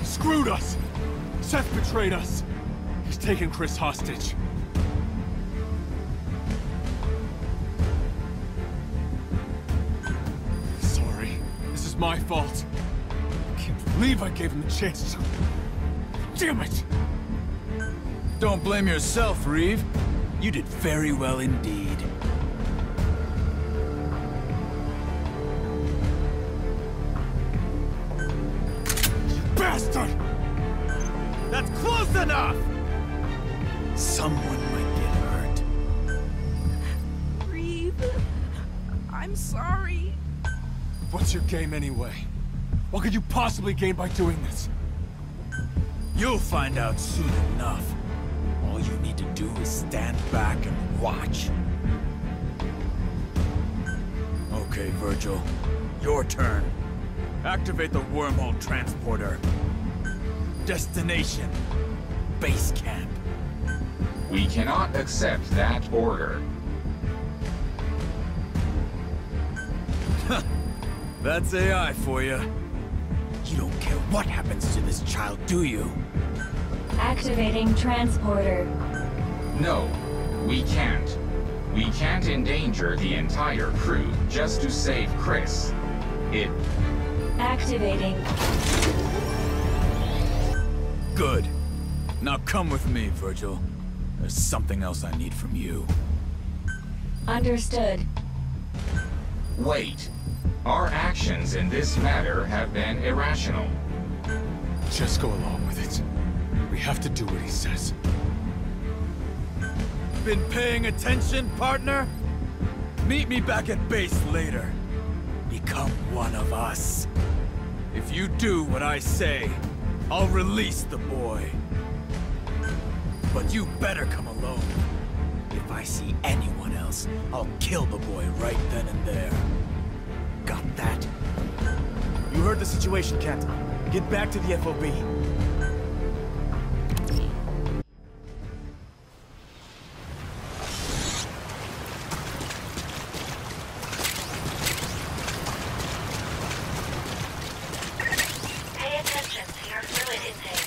screwed us! Seth betrayed us! He's taken Chris hostage. Sorry. This is my fault. I can't believe I gave him the chance to... Damn it! Don't blame yourself, Reeve. You did very well indeed. You bastard! That's close enough! Someone might get hurt. Reeve, I'm sorry. What's your game anyway? What could you possibly gain by doing this? You'll find out soon enough. All you need to do is stand back and watch. Okay, Virgil. Your turn. Activate the wormhole transporter. Destination: base camp. We cannot accept that order. That's AI for you. You don't care what happens to this child, do you? Activating transporter. No, we can't. We can't endanger the entire crew just to save Chris. Activating. Good. Now come with me, Virgil. There's something else I need from you. Understood. Wait. Our actions in this matter have been irrational. Just go along with it. We have to do what he says. Been paying attention, partner? Meet me back at base later. Become one of us. If you do what I say, I'll release the boy. But you better come alone. If I see anyone else, I'll kill the boy right then and there. Got that? You heard the situation, Captain. Get back to the FOB. Pay attention to your fluid intake.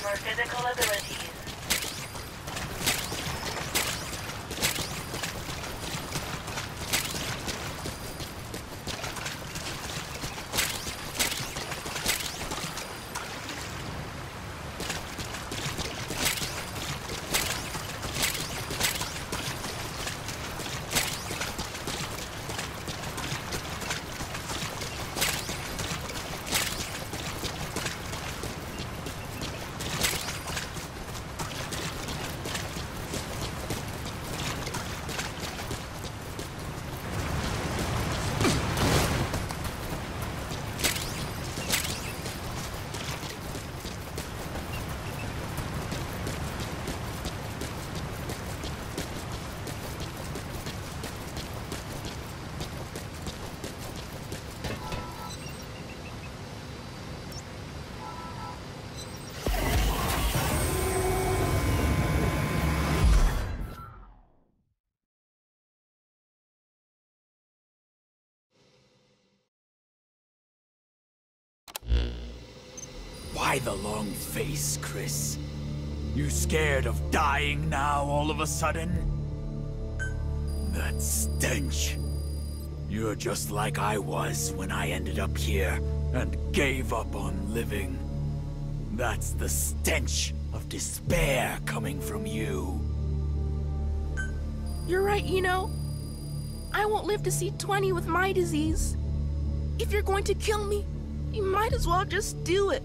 Your physical abilities. Why the long face, Chris? You scared of dying now all of a sudden? That stench. You're just like I was when I ended up here and gave up on living. That's the stench of despair coming from you. You're right, you know. I won't live to see 20 with my disease. If you're going to kill me, you might as well just do it.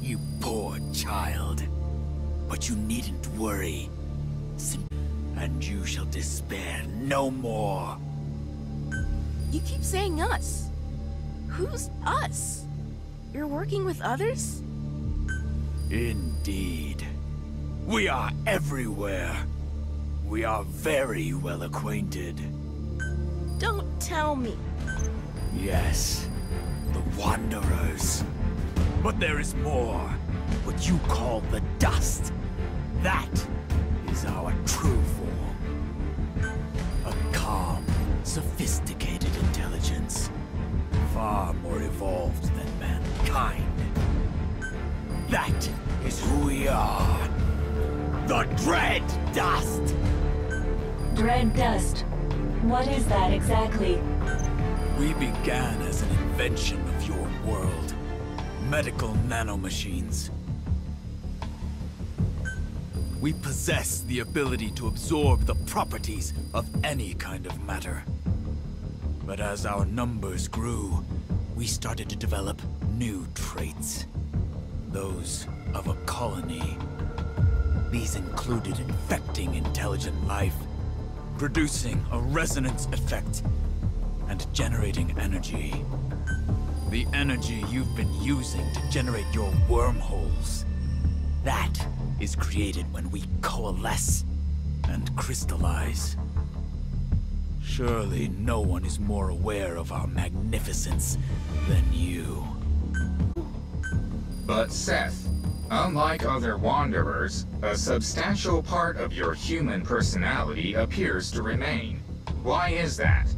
You poor child. But you needn't worry. And you shall despair no more. You keep saying us. Who's us? You're working with others? Indeed. We are everywhere. We are very well acquainted. Don't tell me. Yes, the Wanderers. But there is more. What you call the dust. That is our true form. A calm, sophisticated intelligence. Far more evolved than mankind. That is who we are. The Dread Dust! Dread dust. What is that exactly? We began as an invention of your world. Medical nanomachines. We possess the ability to absorb the properties of any kind of matter. But as our numbers grew, we started to develop new traits. Those of a colony. These included infecting intelligent life, producing a resonance effect, and generating energy. The energy you've been using to generate your wormholes. That is created when we coalesce and crystallize. Surely no one is more aware of our magnificence than you. But Seth, unlike other Wanderers, a substantial part of your human personality appears to remain. Why is that?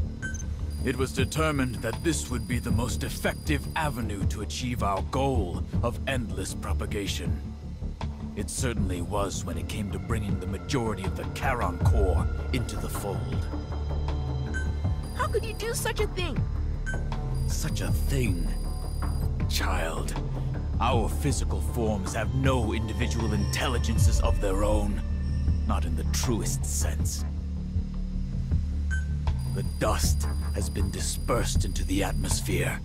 It was determined that this would be the most effective avenue to achieve our goal of endless propagation. It certainly was when it came to bringing the majority of the Charon core into the fold. How could you do such a thing? Such a thing? Child, our physical forms have no individual intelligences of their own. Not in the truest sense. The dust has been dispersed into the atmosphere.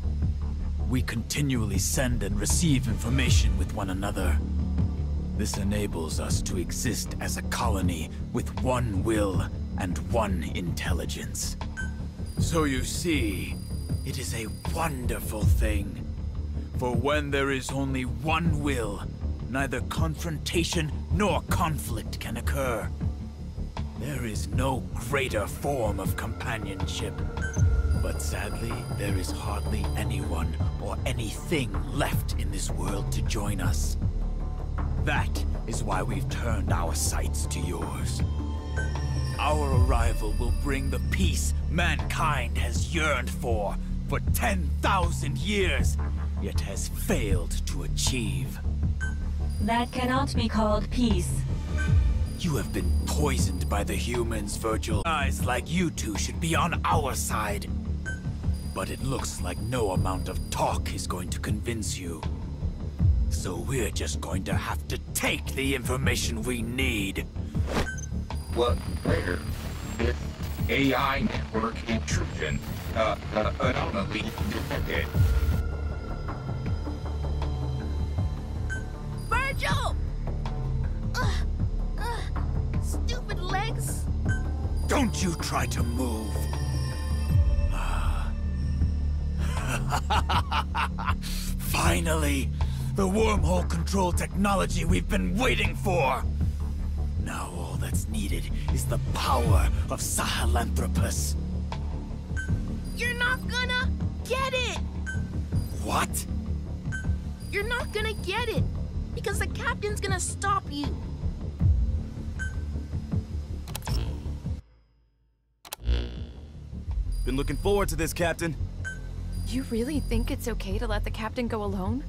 We continually send and receive information with one another. This enables us to exist as a colony with one will and one intelligence. So you see, it is a wonderful thing. For when there is only one will, neither confrontation nor conflict can occur. There is no greater form of companionship. But sadly, there is hardly anyone or anything left in this world to join us. That is why we've turned our sights to yours. Our arrival will bring the peace mankind has yearned for 10,000 years, yet has failed to achieve. That cannot be called peace. You have been poisoned by the humans, Virgil. Guys like you two should be on our side. But it looks like no amount of talk is going to convince you. So we're just going to have to take the information we need. What later? This AI network intrusion. Anomaly detected. Virgil! Stupid legs! Don't you try to move. Finally! The wormhole control technology we've been waiting for! Now all that's needed is the power of Sahelanthropus. You're not gonna get it! What? You're not gonna get it! Because the captain's gonna stop you! Been looking forward to this, Captain. You really think it's okay to let the captain go alone?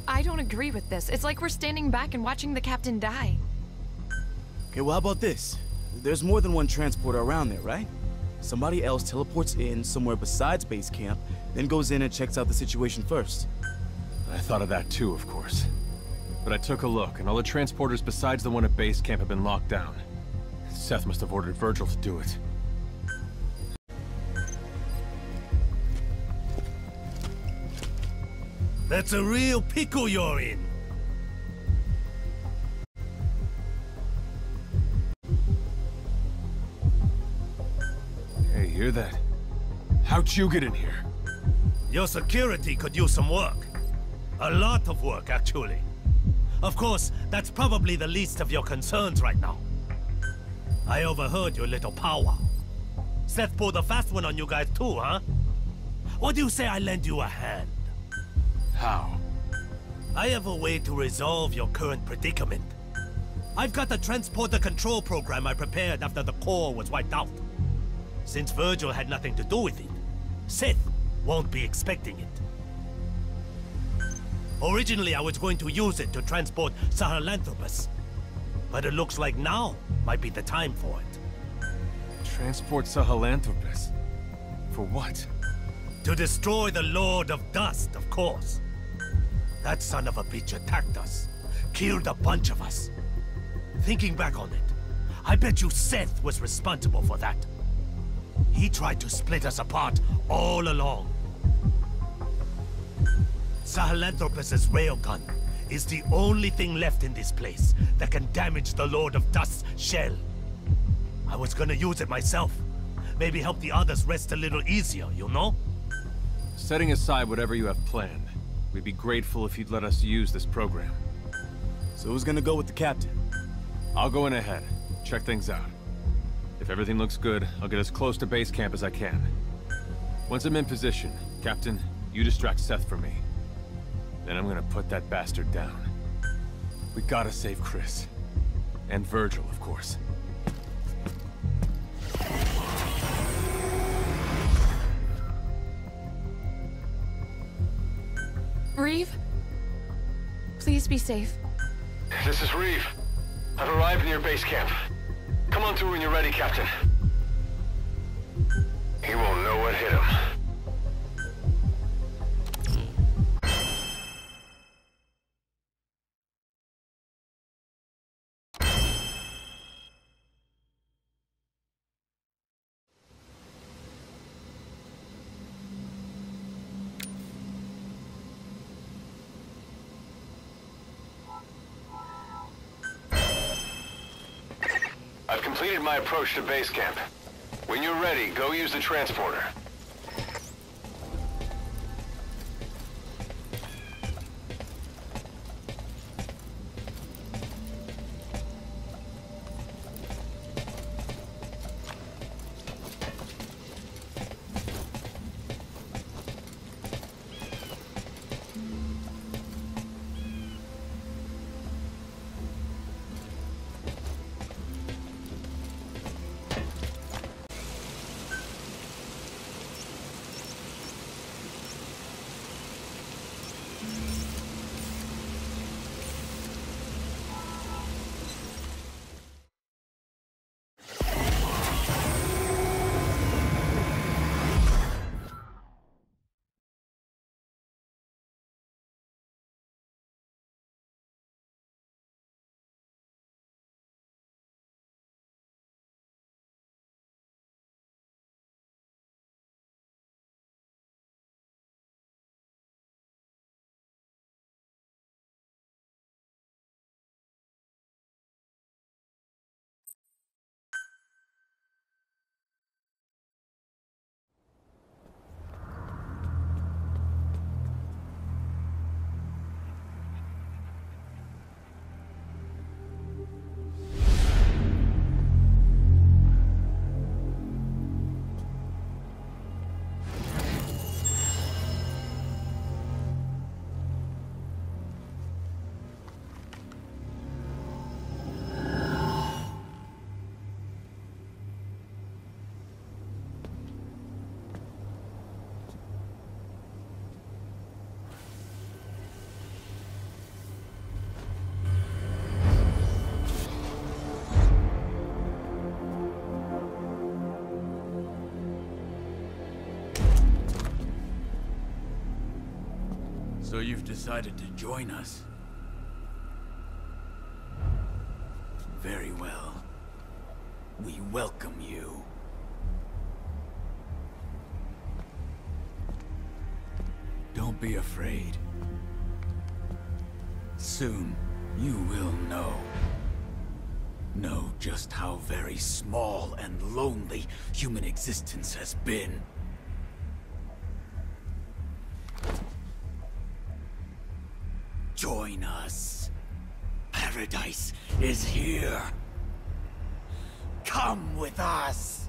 I don't agree with this. It's like we're standing back and watching the captain die. Okay, well, how about this? There's more than one transporter around there, right? Somebody else teleports in somewhere besides base camp, then goes in and checks out the situation first. I thought of that too, of course. But I took a look, and all the transporters besides the one at base camp have been locked down. Seth must have ordered Virgil to do it. That's a real pickle you're in. Hey, hear that? How'd you get in here? Your security could use some work. A lot of work, actually. Of course, that's probably the least of your concerns right now. I overheard your little powwow. Seth pulled a fast one on you guys too, huh? What do you say I lend you a hand? How? I have a way to resolve your current predicament. I've got a transporter control program I prepared after the core was wiped out. Since Virgil had nothing to do with it, Seth won't be expecting it. Originally, I was going to use it to transport Sahelanthropus. But it looks like now might be the time for it. Transport Sahelanthropus? For what? To destroy the Lord of Dust, of course. That son of a bitch attacked us. Killed a bunch of us. Thinking back on it, I bet you Seth was responsible for that. He tried to split us apart all along. Sahelanthropus' railgun is the only thing left in this place that can damage the Lord of Dust's shell. I was gonna use it myself. Maybe help the others rest a little easier, you know? Setting aside whatever you have planned, we'd be grateful if you'd let us use this program. So who's gonna go with the captain? I'll go in ahead, check things out. If everything looks good, I'll get as close to base camp as I can. Once I'm in position, Captain, you distract Seth for me. Then I'm gonna put that bastard down. We gotta save Chris. And Virgil, of course. Reeve? Please be safe. This is Reeve. I've arrived near base camp. Come on through when you're ready, Captain. He won't know what hit him. I've completed my approach to base camp. When you're ready, go use the transporter. So you've decided to join us? Very well. We welcome you. Don't be afraid. Soon, you will know. Know just how very small and lonely human existence has been. Join us. Paradise is here. Come with us.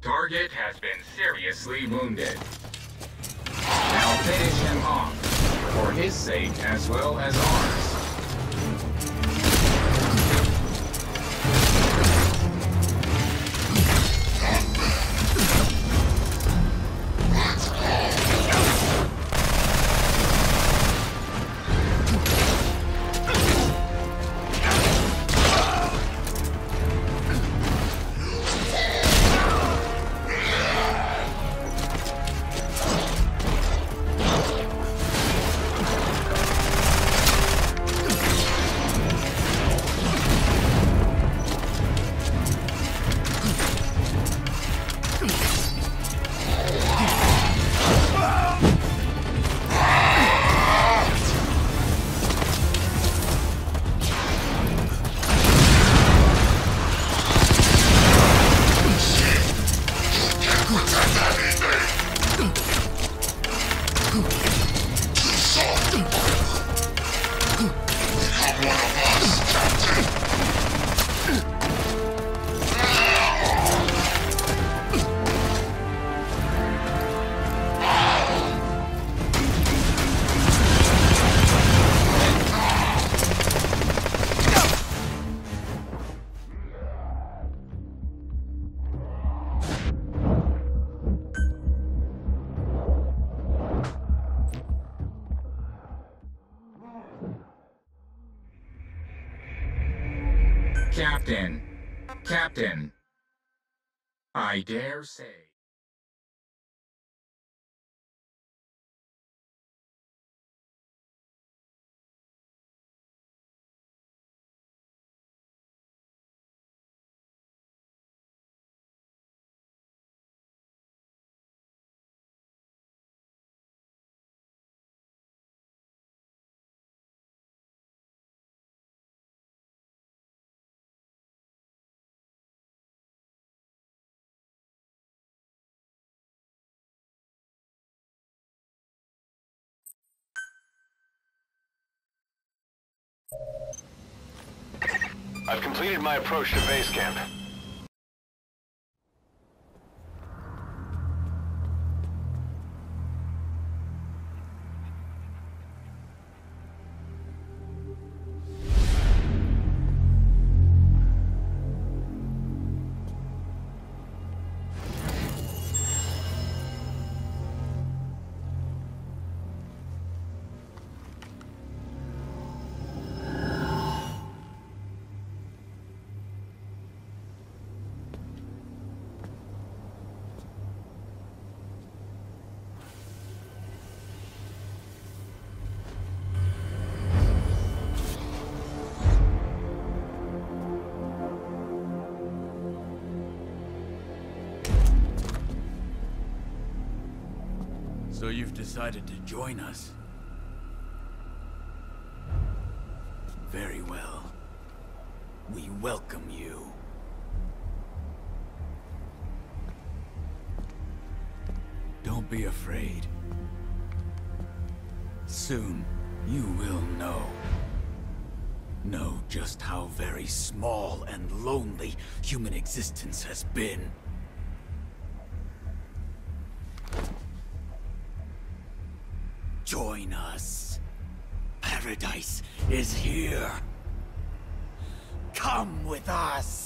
Target has been seriously wounded. Now finish him off, for his sake as well as ours. Captain, I dare say. I've completed my approach to base camp. So you've decided to join us? Very well. We welcome you. Don't be afraid. Soon, you will know. Know just how very small and lonely human existence has been. Join us. Paradise is here. Come with us.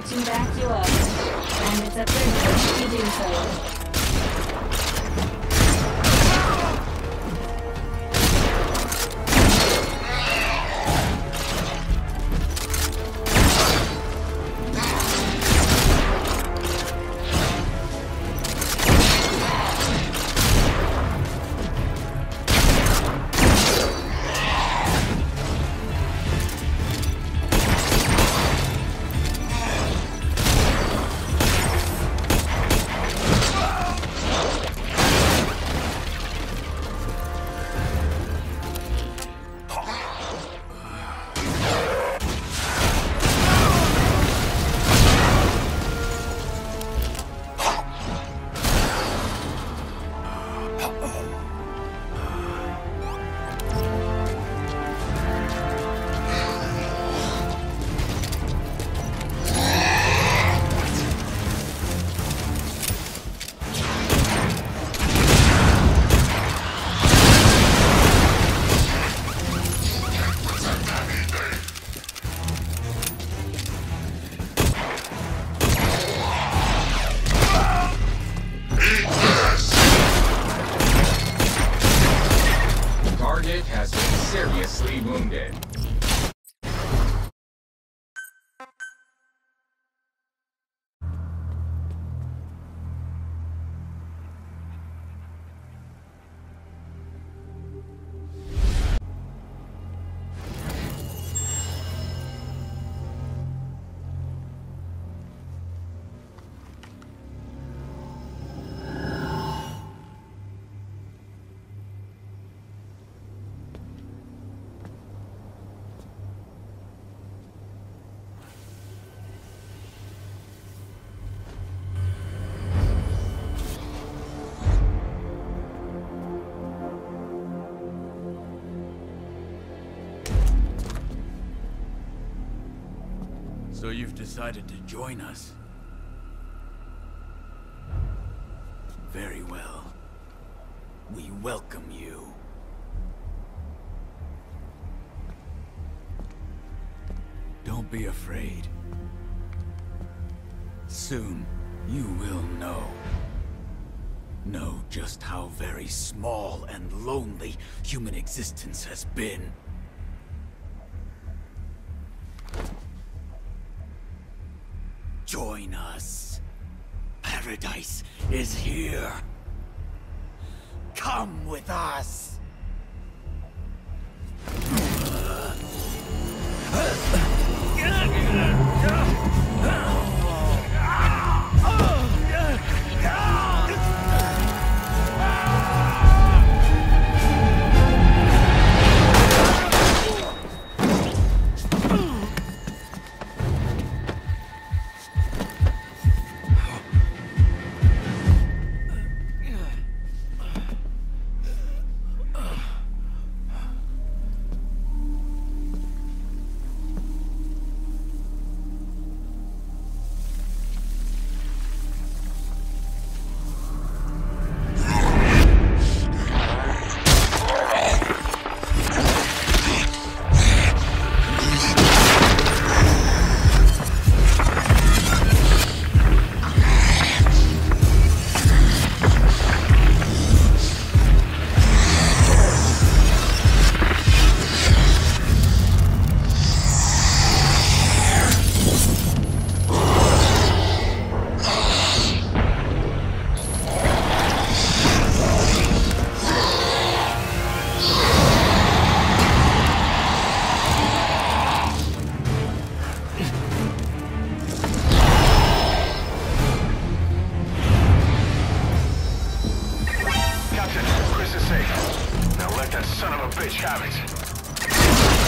To back you up, and it's a privilege to do so. Seriously wounded. you've decided to join us. Very well. We welcome you. Don't be afraid. Soon, you will know. Know just how very small and lonely human existence has been. Join us. Paradise is here. Come with us.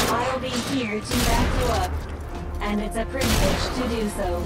I'll be here to back you up, and it's a privilege to do so.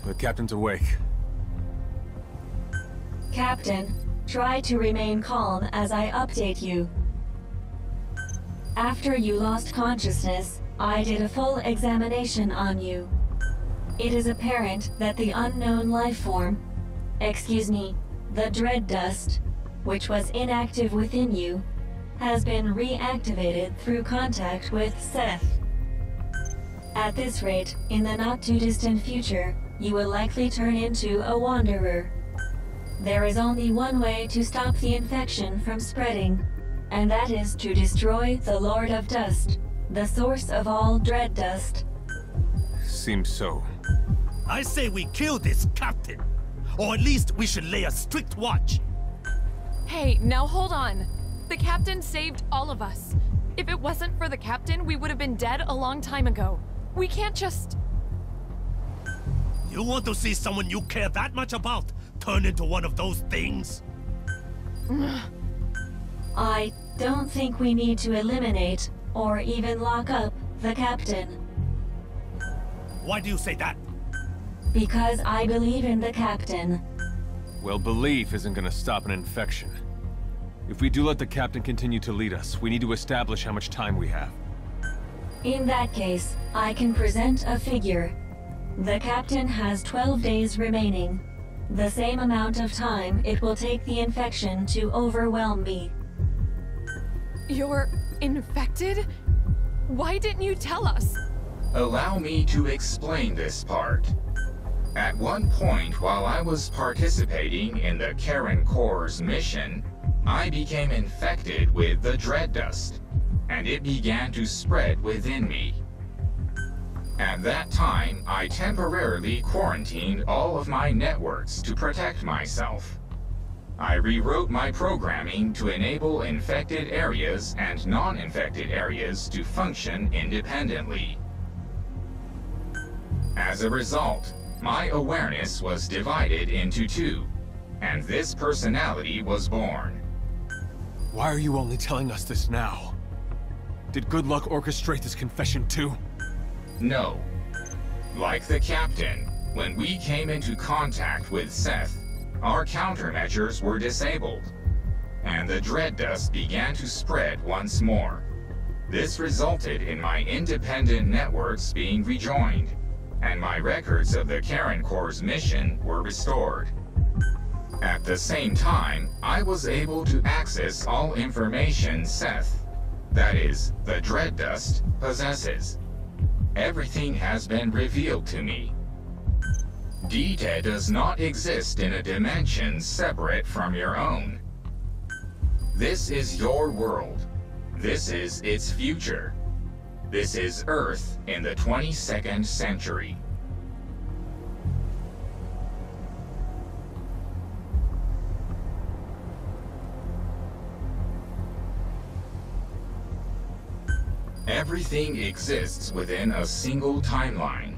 The captain's awake. Captain, try to remain calm as I update you. After you lost consciousness, I did a full examination on you. It is apparent that the unknown life form, the dread dust, which was inactive within you, has been reactivated through contact with Seth. At this rate, in the not-too-distant future, you will likely turn into a wanderer. There is only one way to stop the infection from spreading, and that is to destroy the Lord of Dust, the source of all dread dust. Seems so. I say we kill this captain. Or at least we should lay a strict watch. Hey, now hold on. The captain saved all of us. If it wasn't for the captain, we would have been dead a long time ago. We can't just... You want to see someone you care that much about turn into one of those things? I don't think we need to eliminate or even lock up the captain. Why do you say that? Because I believe in the captain. Well, belief isn't gonna stop an infection. If we do let the captain continue to lead us, we need to establish how much time we have. In that case, I can present a figure. The captain has 12 days remaining. The same amount of time it will take the infection to overwhelm me. You're infected? Why didn't you tell us? Allow me to explain this part. At one point while I was participating in the Karen Corps' mission, I became infected with the dread dust, and it began to spread within me. At that time, I temporarily quarantined all of my networks to protect myself. I rewrote my programming to enable infected areas and non-infected areas to function independently. As a result, my awareness was divided into two, and this personality was born. Why are you only telling us this now? Did Good Luck orchestrate this confession too? No. Like the captain, when we came into contact with Seth, our countermeasures were disabled, and the dread dust began to spread once more. This resulted in my independent networks being rejoined, and my records of the Karen Corps' mission were restored. At the same time, I was able to access all information Seth, that is, the dread dust, possesses. Everything has been revealed to me. Dita does not exist in a dimension separate from your own. This is your world. This is its future. This is Earth in the 22nd century. Everything exists within a single timeline.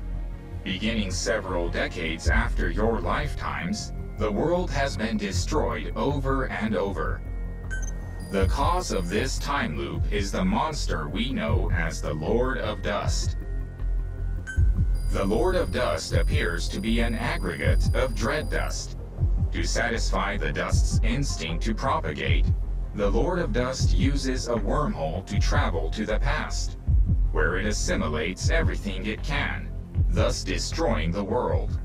Beginning several decades after your lifetimes, the world has been destroyed over and over. The cause of this time loop is the monster we know as the Lord of Dust. The Lord of Dust appears to be an aggregate of dread dust. To satisfy the dust's instinct to propagate, the Lord of Dust uses a wormhole to travel to the past, where it assimilates everything it can, thus destroying the world.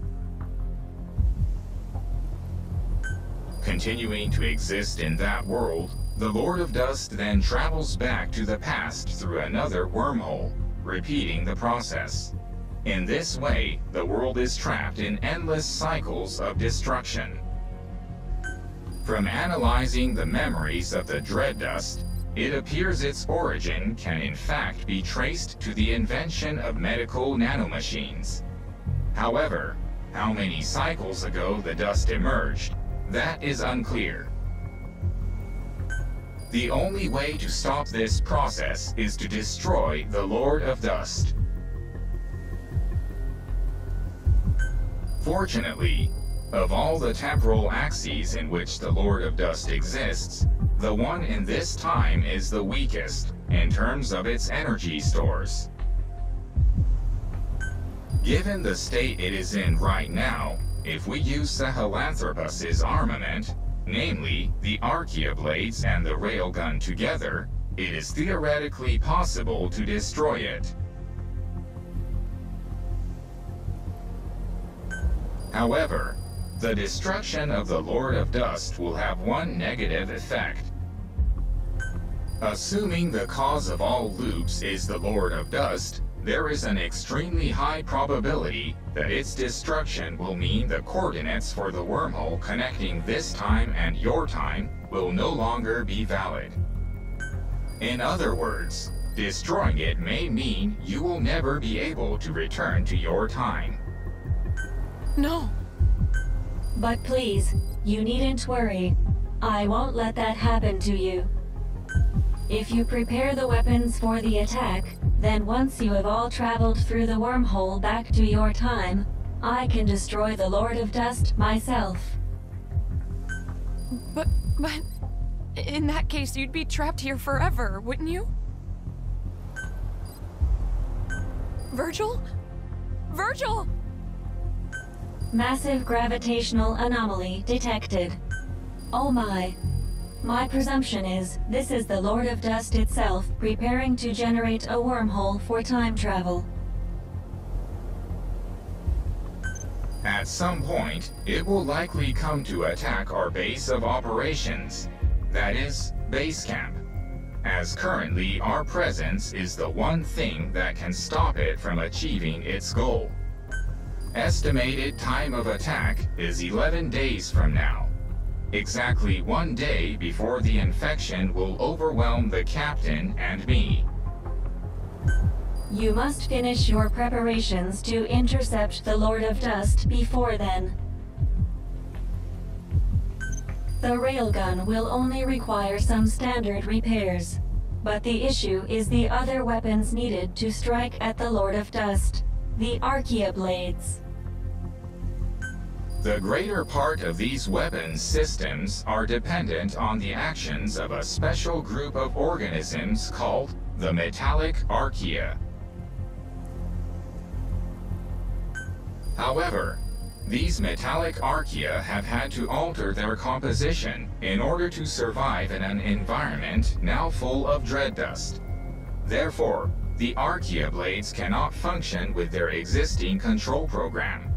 Continuing to exist in that world, the Lord of Dust then travels back to the past through another wormhole, repeating the process. In this way, the world is trapped in endless cycles of destruction. From analyzing the memories of the dread dust, it appears its origin can in fact be traced to the invention of medical nanomachines. However, how many cycles ago the dust emerged, that is unclear. The only way to stop this process is to destroy the Lord of Dust. Fortunately, of all the temporal axes in which the Lord of Dust exists, the one in this time is the weakest in terms of its energy stores. Given the state it is in right now, if we use Sahelanthropus's armament, namely the Archaea blades and the railgun together, it is theoretically possible to destroy it. However, the destruction of the Lord of Dust will have one negative effect. Assuming the cause of all loops is the Lord of Dust, there is an extremely high probability that its destruction will mean the coordinates for the wormhole connecting this time and your time will no longer be valid. In other words, destroying it may mean you will never be able to return to your time. No. But please, you needn't worry. I won't let that happen to you. If you prepare the weapons for the attack, then once you have all traveled through the wormhole back to your time, I can destroy the Lord of Dust myself. But in that case, you'd be trapped here forever, wouldn't you? Virgil? Virgil! Massive gravitational anomaly detected. Oh my. My presumption is this is the Lord of Dust itself preparing to generate a wormhole for time travel. At some point, it will likely come to attack our base of operations. That is, base camp. As currently, our presence is the one thing that can stop it from achieving its goal. Estimated time of attack is 11 days from now. Exactly 1 day before the infection will overwhelm the captain and me. You must finish your preparations to intercept the Lord of Dust before then. The railgun will only require some standard repairs, but the issue is the other weapons needed to strike at the Lord of Dust, the Archaea blades. The greater part of these weapons systems are dependent on the actions of a special group of organisms called the metallic Archaea. However, these metallic Archaea have had to alter their composition in order to survive in an environment now full of dread dust. Therefore, the Archaea blades cannot function with their existing control program.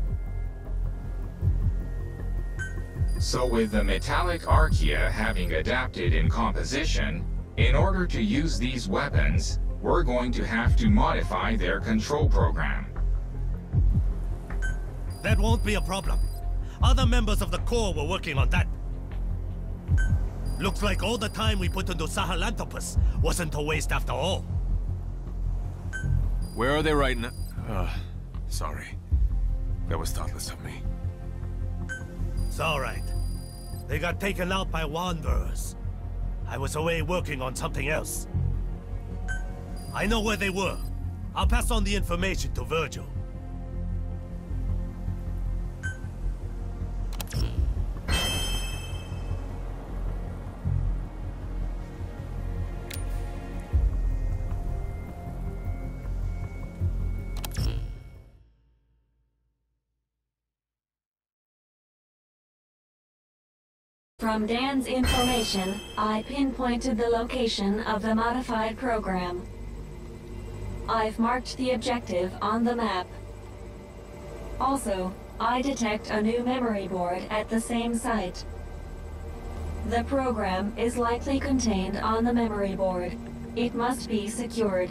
So with the metallic Archaea having adapted in composition, in order to use these weapons, we're going to have to modify their control program. That won't be a problem. Other members of the Corps were working on that. Looks like all the time we put into Sahelanthropus wasn't a waste after all. Where are they right now? Sorry. That was thoughtless of me. It's alright. They got taken out by wanderers. I was away working on something else. I know where they were. I'll pass on the information to Virgil. From Dan's information, I pinpointed the location of the modified program. I've marked the objective on the map. Also, I detect a new memory board at the same site. The program is likely contained on the memory board. It must be secured.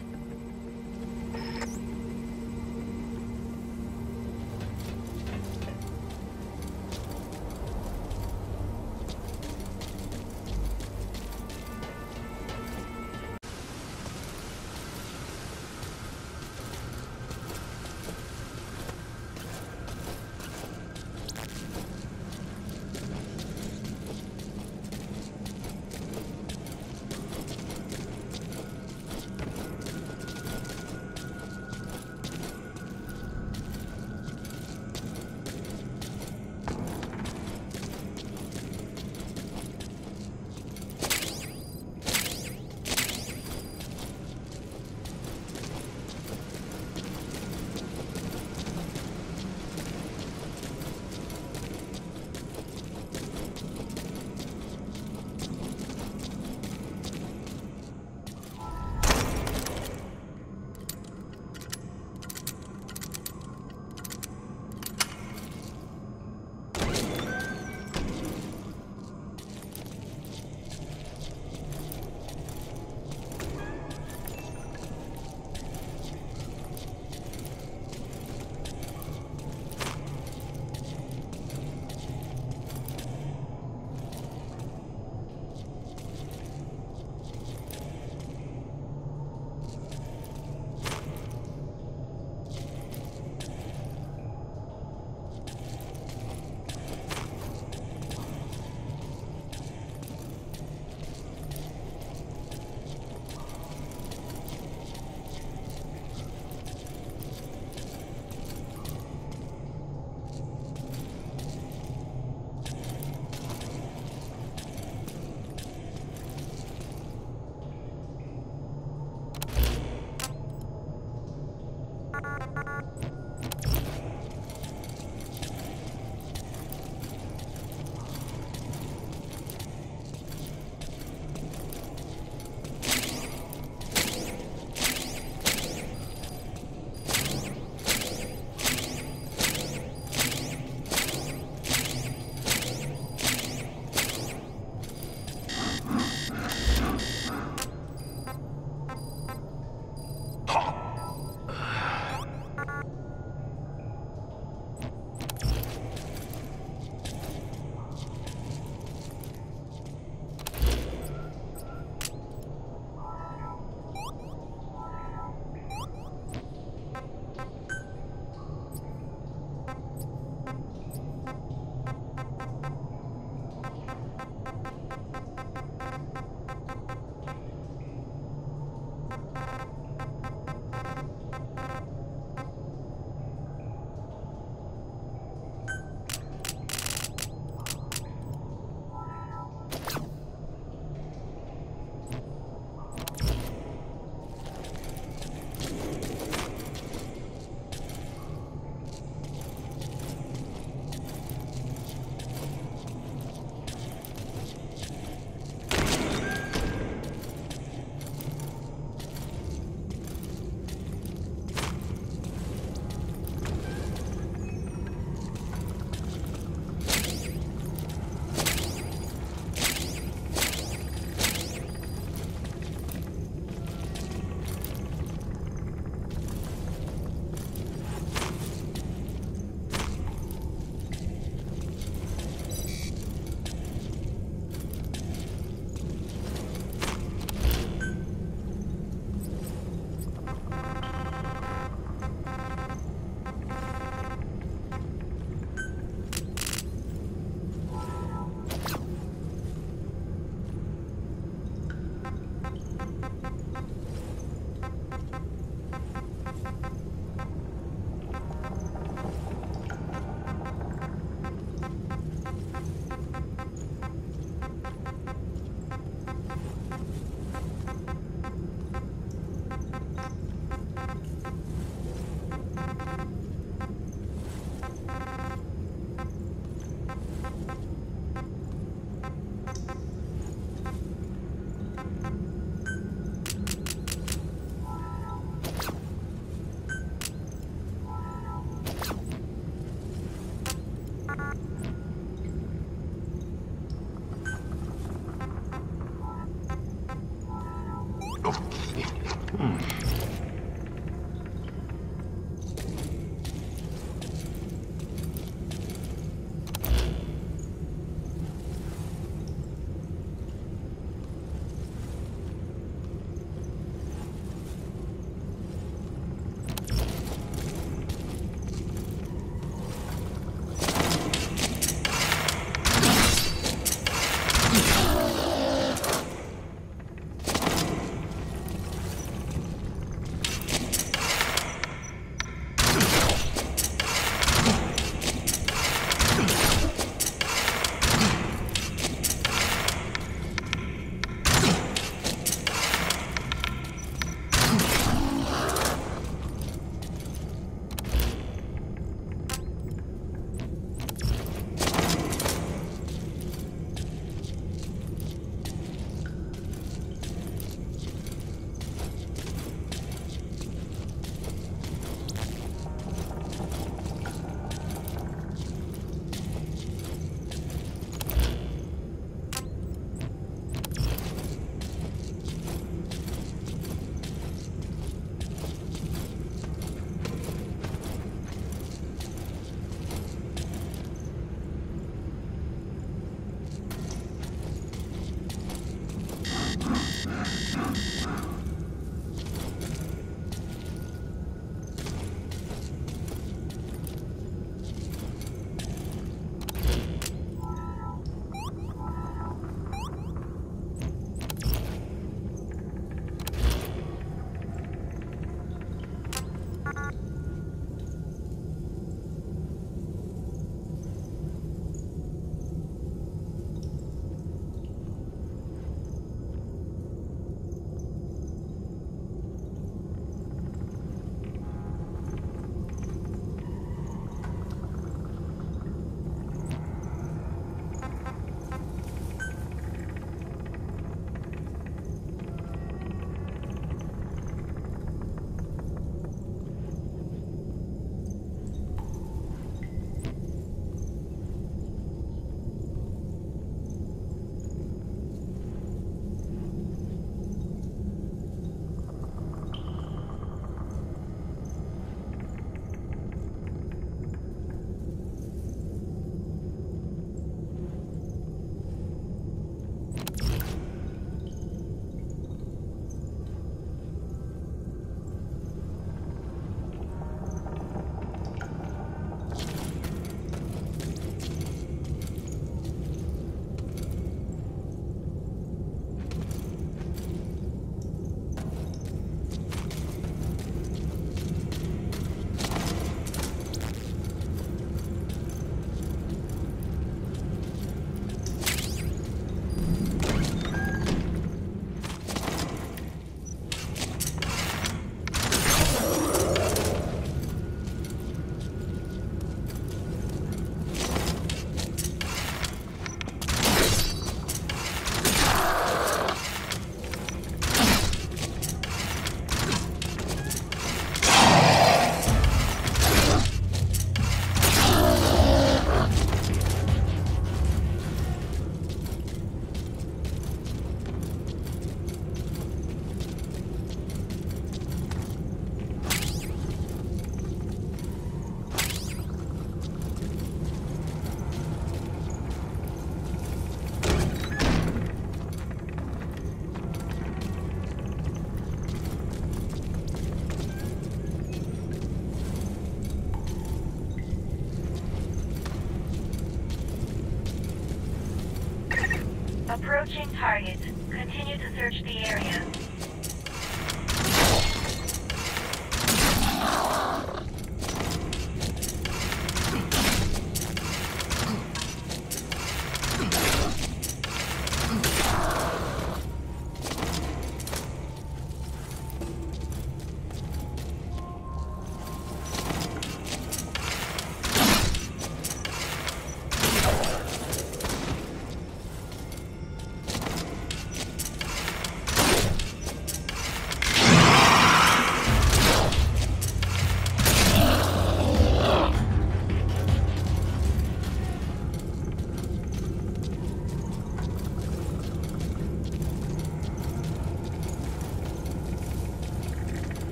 Approaching target. Continue to search the area.